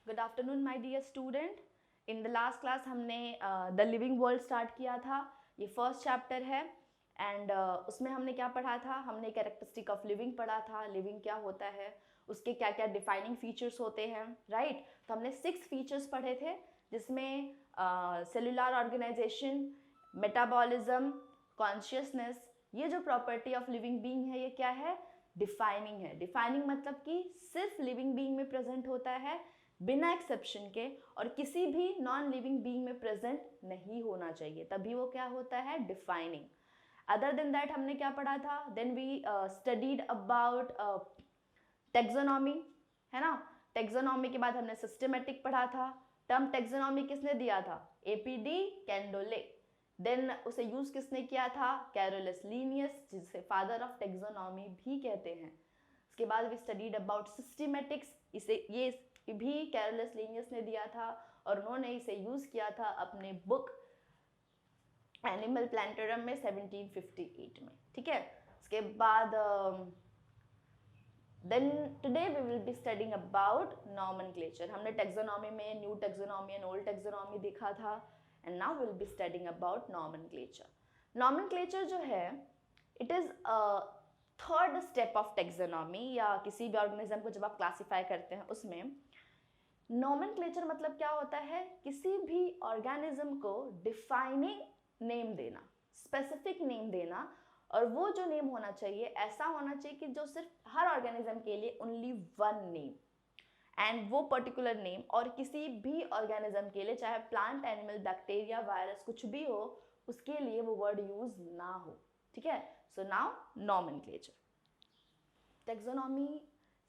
Good afternoon my dear student. In the last class हमने the living world start किया था। ये first chapter है एंड उसमें हमने क्या पढ़ा था? हमने कैरेक्टरिस्टिक ऑफ लिविंग पढ़ा था। लिविंग क्या होता है, उसके क्या क्या डिफाइनिंग फीचर्स होते हैं, राइट? तो हमने 6 फीचर्स पढ़े थे, जिसमें सेलुलर ऑर्गेनाइजेशन, मेटाबॉलिज्म, कॉन्शियसनेस। ये जो प्रॉपर्टी ऑफ लिविंग बीइंग है, ये क्या है? डिफाइनिंग है। डिफाइनिंग मतलब कि सिर्फ लिविंग बीइंग में प्रेजेंट होता है, बिना एक्सेप्शन के, और किसी भी नॉन लिविंग बीइंग में प्रेजेंट नहीं होना चाहिए, तभी वो क्या होता है? डिफाइनिंग। अदर देन दैट हमने क्या पढ़ा था? Then we studied about taxonomy, है ना? टेक्सोनॉमी के बाद हमने सिस्टमेटिक पढ़ा था। टर्म टेक्सोनॉमी किसने दिया था? एपीडी कैंडोले। देन उसे यूज किसने किया था? कैरोलस लीनियस, जिसे फादर ऑफ टेक्सोनॉमी भी कहते हैं। उसके बाद वी स्टडीड अबाउट सिस्टमेटिक्स। इसे ये भी कैरोलस लीनियस ने दिया था और उन्होंने इसे यूज किया था अपने बुक एनिमल प्लांटेरम में 1758 में, ठीक है? उसके बाद then today we will be studying about nomenclature. हमने टेक्सोनॉमी में new taxonomy and old taxonomy देखा था and now will be studying about nomenclature. Nomenclature जो है, it is third step of taxonomy, या किसी भी ऑर्गेनिज्म को जब आप क्लासीफाई करते हैं उसमें नॉमेनक्लेचर मतलब क्या होता है? किसी भी ऑर्गेनिज्म को डिफाइनिंग नेम देना, स्पेसिफिक नेम देना, और वो जो नेम होना चाहिए ऐसा होना चाहिए कि जो सिर्फ हर ऑर्गेनिज्म के लिए ओनली वन नेम, एंड वो पर्टिकुलर नेम और किसी भी ऑर्गेनिज्म के लिए, चाहे प्लांट, एनिमल, बैक्टीरिया, वायरस, कुछ भी हो, उसके लिए वो वर्ड यूज ना हो, ठीक है? So now nomenclature. Taxonomy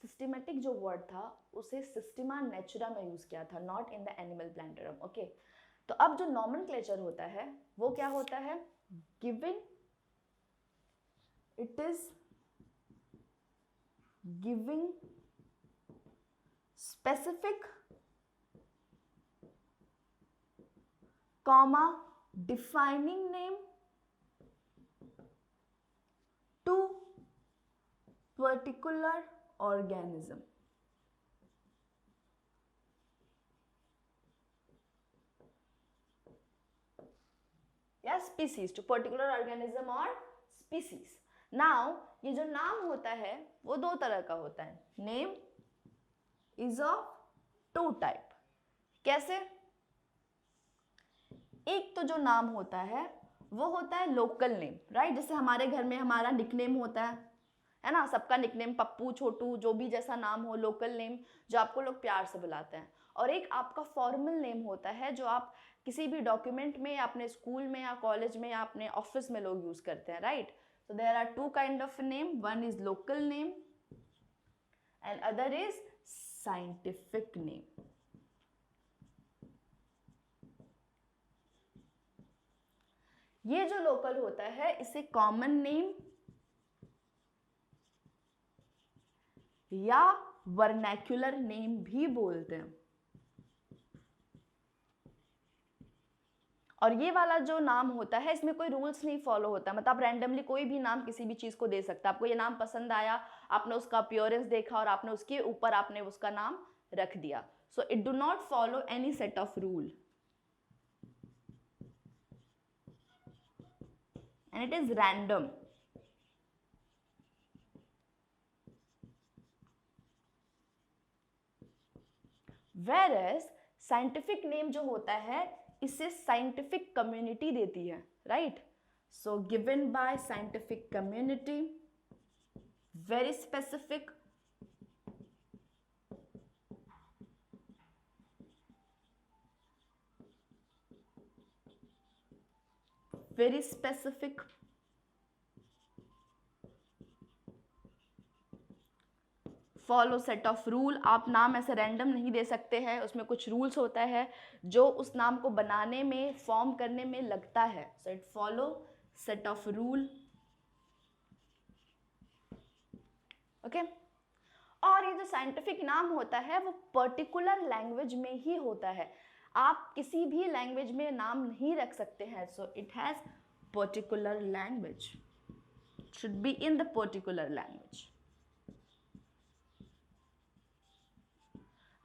systematic जो वर्ड था उसे सिस्टेमा नेचुरा में यूज किया था, not in the animal plantarum, okay? तो अब जो नॉमेनक्लेचर होता है वो क्या होता है? Giving, it is giving specific comma defining name to particular organism. या स्पीसीज, टू पर्टिकुलर ऑर्गेनिज्म और स्पीसीज। नाउ ये जो नाम होता है वो दो तरह का होता है। Name is of two type. कैसे? एक तो जो नाम होता है वो होता है लोकल नेम, राइट? जैसे हमारे घर में हमारा निकनेम होता है ना? सबका निकनेम पप्पू, छोटू, जो भी जैसा नाम हो, लोकल नेम जो आपको लोग प्यार से बुलाते हैं। और एक आपका फॉर्मल नेम होता है जो आप किसी भी डॉक्यूमेंट में या अपने स्कूल में या कॉलेज में या अपने ऑफिस में लोग यूज करते हैं, right? So there are two kind of name. One is local name and other is scientific name. ये जो लोकल होता है इसे कॉमन नेम या वर्नैक्युलर नेम भी बोलते हैं। और ये वाला जो नाम होता है इसमें कोई रूल्स नहीं फॉलो होता, मतलब आप रैंडमली कोई भी नाम किसी भी चीज को दे सकते हैं। आपको ये नाम पसंद आया, आपने उसका अपीयरेंस देखा और आपने उसके ऊपर आपने उसका नाम रख दिया। So it do not follow any set of rule and it is random. Whereas scientific name जो होता है इसे scientific community देती है, right? So given by scientific community, very specific, very specific, follow set of rule. आप नाम ऐसे random नहीं दे सकते हैं, उसमें कुछ रूल्स होता है जो उस नाम को बनाने में, फॉर्म करने में लगता है। So it follow set of rule, okay? और ये जो साइंटिफिक नाम होता है वो पर्टिकुलर लैंग्वेज में ही होता है, आप किसी भी लैंग्वेज में नाम नहीं रख सकते हैं। So it has particular language, should be in the particular language.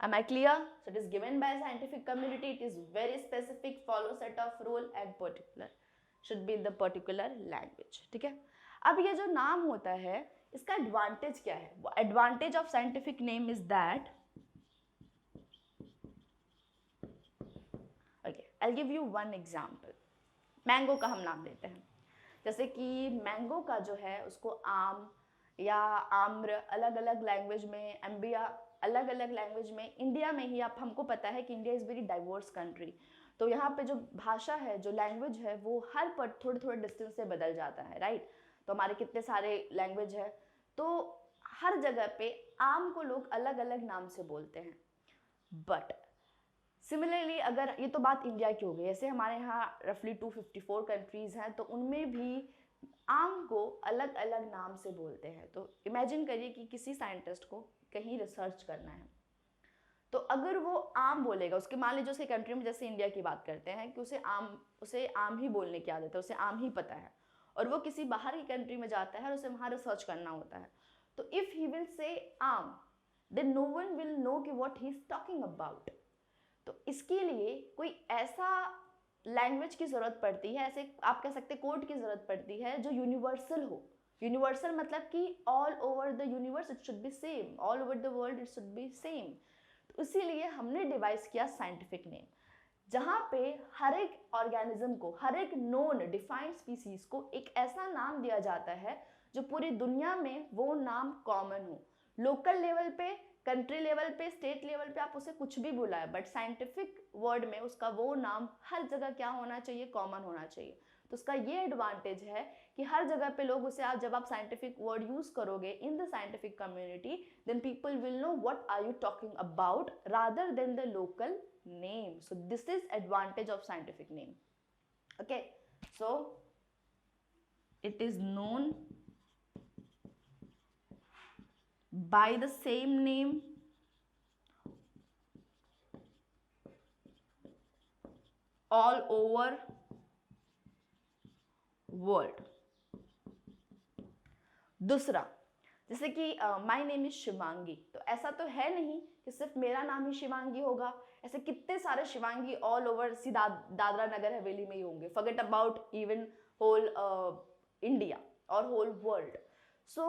Am I clear? So it is given by a scientific community. It is very specific, follow set of rule and particular should be the particular language. ठीक है. अब ये जो नाम होता है इसका advantage क्या है? Advantage of scientific name is that, okay, I give you one example. Mango का हम नाम लेते हैं. जैसे कि मैंगो का जो है उसको आम या आम्र अलग अलग लैंग्वेज में, एम्बिया अलग अलग लैंग्वेज में. इंडिया में ही आप, हमको पता है कि India is very diverse country, तो यहाँ पे जो भाषा है, जो लैंग्वेज है, वो हर पर थोड़े थोड़े डिस्टेंस से बदल जाता है, राइट. तो हमारे कितने सारे लैंग्वेज है, तो हर जगह पे आम को लोग अलग अलग नाम से बोलते हैं. बट सिमिलरली अगर, ये तो बात इंडिया की हो गई, ऐसे हमारे यहाँ रफली 254 कंट्रीज हैं, तो उनमें भी आम को अलग अलग नाम से बोलते हैं. तो इमेजिन करिए कि किसी साइंटिस्ट को कहीं रिसर्च करना है, तो अगर वो आम बोलेगा, उसके मान लीजिए उसके कंट्री में, जैसे इंडिया की बात करते हैं कि उसे आम ही बोलने की आदत है, उसे आम ही पता है, और वो किसी बाहर की कंट्री में जाता है और उसे वहाँ रिसर्च करना होता है, तो if he will say um, then no one will know कि what he is talking about. तो इसके लिए कोई ऐसा लैंग्वेज की ज़रूरत पड़ती है, ऐसे आप कह सकते कोड की ज़रूरत पड़ती है जो यूनिवर्सल हो. यूनिवर्सल मतलब कि all over the universe it should be same, all over the world it should be same. तो इसीलिए हमने डिवाइस किया साइंटिफिक नेम, जहाँ पे हर एक ऑर्गेनिज्म को, हर एक नोन डिफाइंड स्पीसीज को एक ऐसा नाम दिया जाता है जो पूरी दुनिया में वो नाम कॉमन हो. लोकल लेवल पे, कंट्री लेवल पे, स्टेट लेवल पे आप उसे कुछ भी बुलाए, बट साइंटिफिक वर्ड में उसका वो नाम हर जगह क्या होना चाहिए, कॉमन होना चाहिए. तो उसका ये एडवांटेज है कि हर जगह पे लोग उसे, आप जब आप साइंटिफिक वर्ड यूज करोगे in the scientific community, then people will know what are you talking about rather than the local name. So this is advantage of scientific name. Okay, so it is known by the same name all over world. दूसरा, जैसे कि my name is Shivangi, तो ऐसा तो है नहीं कि सिर्फ मेरा नाम ही शिवांगी होगा, ऐसे कितने सारे शिवांगी ऑल ओवर सी दादरा नगर हवेली में ही होंगे. Forget about even whole India और होल वर्ल्ड. सो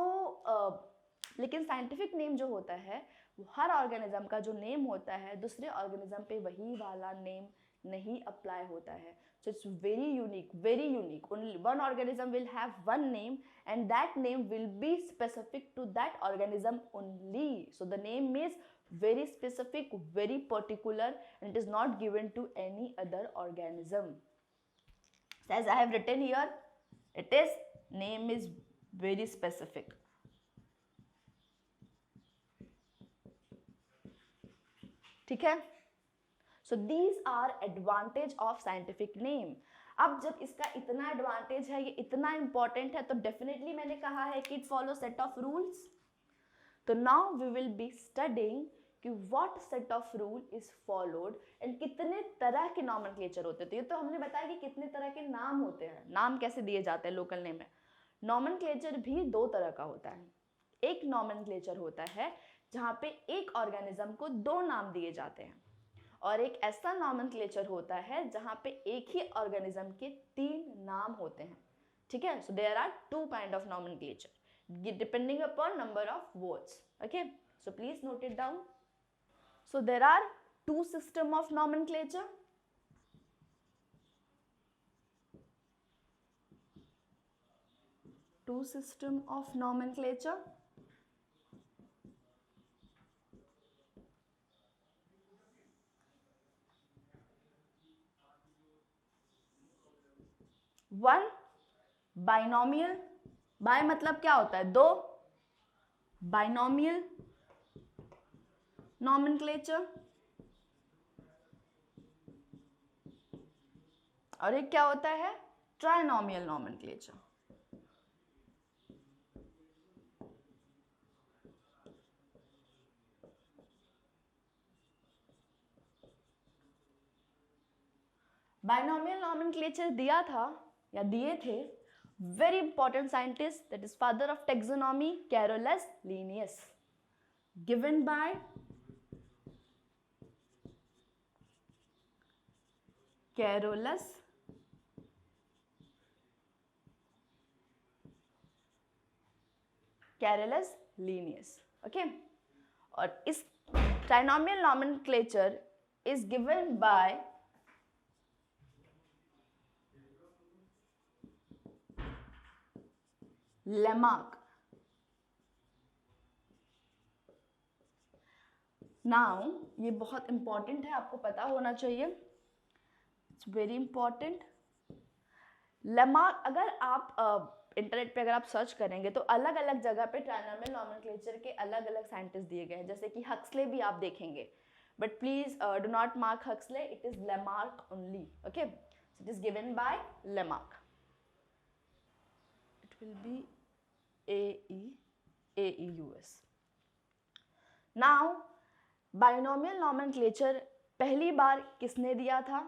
लेकिन साइंटिफिक नेम जो होता है वो हर ऑर्गेनिज्म का जो नेम होता है दूसरे ऑर्गेनिज्म पे वही वाला नेम नहीं अप्लाई होता है. So it's very unique, very unique. Only one organism will have one name and that name will be specific to that organism only. So the name is very specific, very particular, and it is not given to any other organism. So as I have written here, it is, name is very specific. ठीक है. So these are advantage of scientific name. अब जब इसका इतना advantage है, ये इतना important है, तो डेफिनेटली मैंने कहा है कि it follow set of rules. तो now we will be studying कि what set of rule is followed and कितने तरह के नॉमेनक्लेचर होते हैं. तो ये तो हमने बताया कि कितने तरह के नाम होते हैं, नाम कैसे दिए जाते हैं लोकल नेम में. नॉमेनक्लेचर भी दो तरह का होता है. एक नॉमेनक्लेचर होता है जहाँ पे एक ऑर्गेनिज्म को दो नाम दिए जाते हैं, और एक ऐसा नॉमेनक्लेचर होता है जहाँ पे एक ही ऑर्गेनिज्म के तीन नाम होते हैं. ठीक है. So there are two kind of nomenclature depending upon number of words. Okay, so please note it down. So there are two system of nomenclature. Two system of nomenclature. One, binomial. Bi मतलब क्या होता है, दो. Binomial nomenclature. और एक क्या होता है, ट्राइनोमियल नॉमेनक्लेचर. बाइनोमियल नॉमेनक्लेचर दिया था या दिए थे very important scientist, that is father of taxonomy, Carolus Linnaeus, given by Carolus Carolus Linnaeus. Okay, और इस trinomial nomenclature is given by Lamarck. Now ये बहुत इंपॉर्टेंट है, आपको पता होना चाहिए, इट्स वेरी इंपॉर्टेंट। लेमार्क, अगर आप इंटरनेट पे अगर आप सर्च करेंगे तो अलग अलग जगह पे ट्राइनोमियल नॉमेनक्लेचर के अलग अलग साइंटिस्ट दिए गए हैं, जैसे कि हक्सले भी आप देखेंगे, but please do not mark Huxley, it is Lamarck only. Okay, it is given by Lamarck, it will be AEUS। Now binomial nomenclature पहली बार किसने दिया था,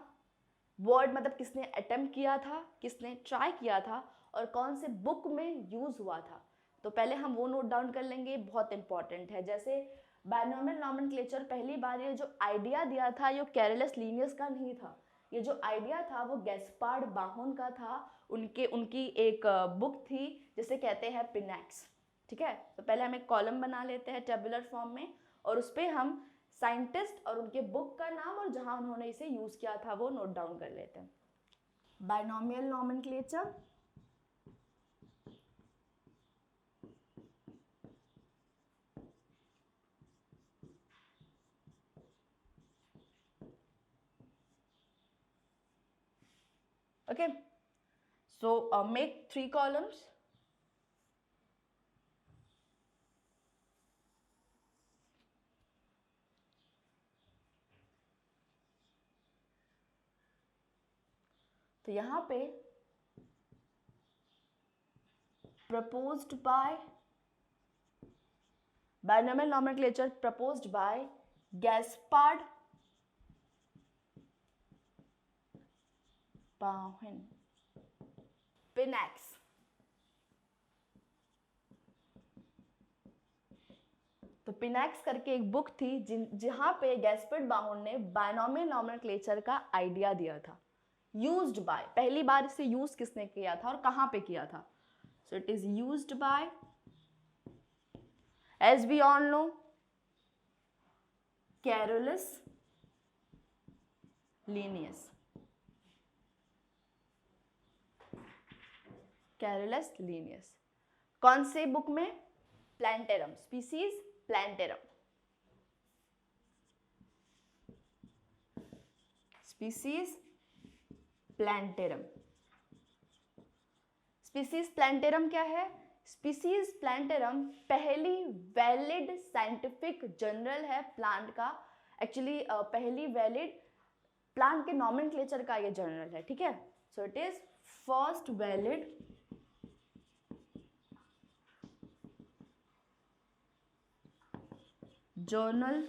वर्ड मतलब किसने अटेम्प्ट किया था, किसने ट्राई किया था, और कौन से बुक में यूज हुआ था, तो पहले हम वो नोट डाउन कर लेंगे, बहुत इंपॉर्टेंट है। जैसे बाइनोमियल नॉमेनक्लेचर पहली बार ये जो आइडिया दिया था ये कैरोलस लीनियस का नहीं था, ये जो आइडिया था वो गैस्पार्ड बाहोन का था, उनकी एक बुक थी जिसे कहते हैं पिनैक्स। ठीक है, तो पहले हम एक कॉलम बना लेते हैं टेबुलर फॉर्म में, और उस पर हम साइंटिस्ट और उनके बुक का नाम और जहां उन्होंने इसे यूज किया था वो नोट डाउन कर लेते हैं। Binomial nomenclature, okay, so make 3 columns, तो यहां पे proposed by binomial nomenclature proposed by Gaspard Bahoun, Pinax। तो पिनैक्स करके एक बुक थी जहां पे गैस्पर्ड बाहोन ने बाइनोमियल नॉमेनक्लेचर का आइडिया दिया था। यूज्ड बाय, पहली बार इसे यूज किसने किया था और कहां पे किया था, so it is used by, as we all know, Carolus Linnaeus, Carolus Linnaeus. कौन से बुक में, Plantarum, Species Plantarum, Species Plantarum. Species Plantarum क्या है, स्पीसीज प्लांटेरम पहली वैलिड साइंटिफिक जर्नल है प्लांट का, एक्चुअली पहली वैलिड प्लांट के नॉमेनक्लेचर का ये जर्नल है। ठीक है, so it is first valid journal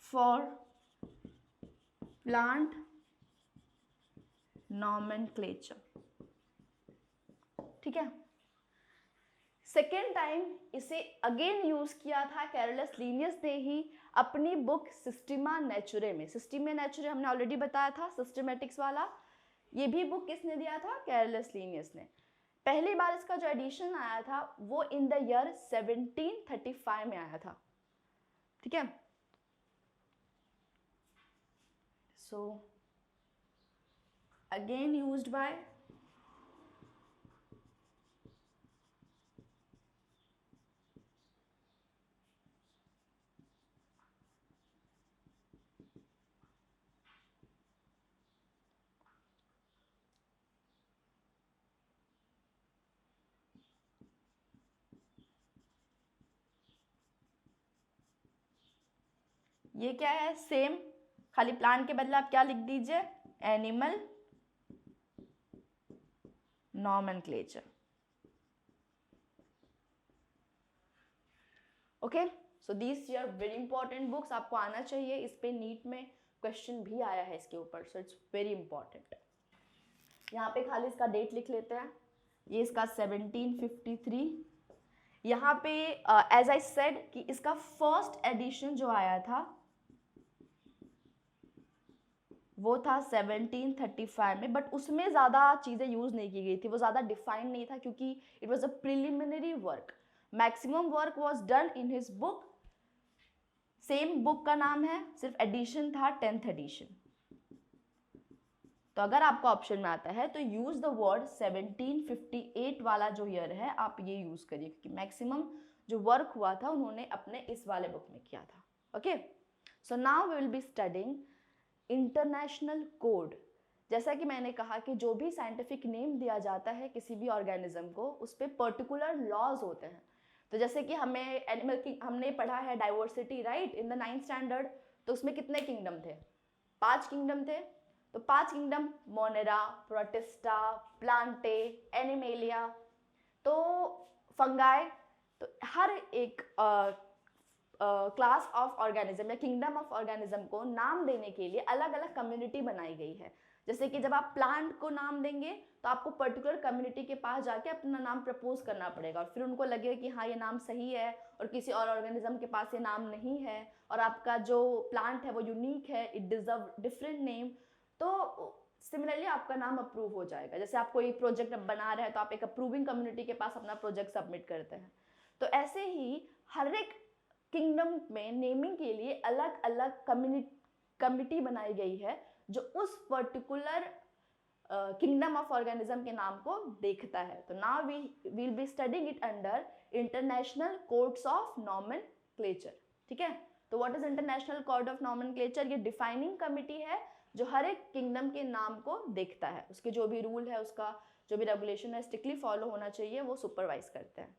for plant nomenclature. ठीक है, सेकेंड टाइम इसे अगेन यूज किया था कैरोलस लीनियस ने ही अपनी बुक सिस्टीमा नेचुरे में। सिस्टीमा नेचुरे हमने ऑलरेडी बताया था, सिस्टमेटिक्स वाला, ये भी बुक किसने दिया था, कैरोलस लीनियस ने। पहली बार इसका जो एडिशन आया था वो इन द ईयर 1735 में आया था। ठीक है, सो अगेन यूज्ड बाय ये क्या है, सेम, खाली प्लांट के बदले आप क्या लिख दीजिए, animal nomenclature. Okay, so these are very important books, आपको आना चाहिए, इस पे नीट में क्वेश्चन भी आया है इसके ऊपर, सो इट्स वेरी इंपॉर्टेंट। यहाँ पे खाली इसका डेट लिख लेते हैं, ये इसका 1753। यहाँ पे एज आई सेड कि इसका फर्स्ट एडिशन जो आया था वो था 1735 में, बट उसमें ज़्यादा चीज़ें यूज़ नहीं की गई थी, वो ज़्यादा डिफाइंड नहीं था क्योंकि it was a preliminary work. Maximum work was done in his book, same book का नाम है, सिर्फ एडिशन था 10th एडिशन। तो अगर आपका ऑप्शन में आता है तो यूज द वर्ड 1758 वाला जो ईयर है आप ये यूज करिए, क्योंकि मैक्सिमम जो वर्क हुआ था उन्होंने अपने इस वाले बुक में किया था। Okay, so now we will be studying international code. जैसा कि मैंने कहा कि जो भी साइंटिफिक नेम दिया जाता है किसी भी ऑर्गेनिज्म को, उस पर पर्टिकुलर लॉज होते हैं। तो जैसे कि हमें एनिमल की हमने पढ़ा है diversity, right, in the 9th standard. तो उसमें कितने किंगडम थे? 5 किंगडम थे। तो 5 kingdom, Monera, protista, Plantae, animalia, तो फंगाई। तो हर एक क्लास ऑफ ऑर्गेनिज्म या किंगडम ऑफ ऑर्गेनिज्म को नाम देने के लिए अलग अलग कम्युनिटी बनाई गई है। जैसे कि जब आप प्लांट को नाम देंगे तो आपको पर्टिकुलर कम्युनिटी के पास जाके अपना नाम प्रपोज करना पड़ेगा, और फिर उनको लगेगा कि हाँ ये नाम सही है, और किसी और ऑर्गेनिज्म के पास ये नाम नहीं है, और आपका जो प्लांट है वो यूनिक है, इट डिजर्व डिफरेंट नेम, तो सिमिलरली आपका नाम अप्रूव हो जाएगा। जैसे आप कोई प्रोजेक्ट बना रहे हैं तो आप एक अप्रूविंग कम्युनिटी के पास अपना प्रोजेक्ट सबमिट करते हैं। तो ऐसे ही हर एक किंगडम में नेमिंग के लिए अलग अलग कमिटी बनाई गई है जो उस पर्टिकुलर किंगडम ऑफ ऑर्गेनिज्म के नाम को देखता है। तो now we will be studying it under international codes of nomenclature. ठीक है, तो what is international code of nomenclature? ये डिफाइनिंग कमिटी है जो हर एक किंगडम के नाम को देखता है, उसके जो भी रूल है, उसका जो भी रेगुलेशन है स्ट्रिक्टली फॉलो होना चाहिए, वो सुपरवाइज करते हैं।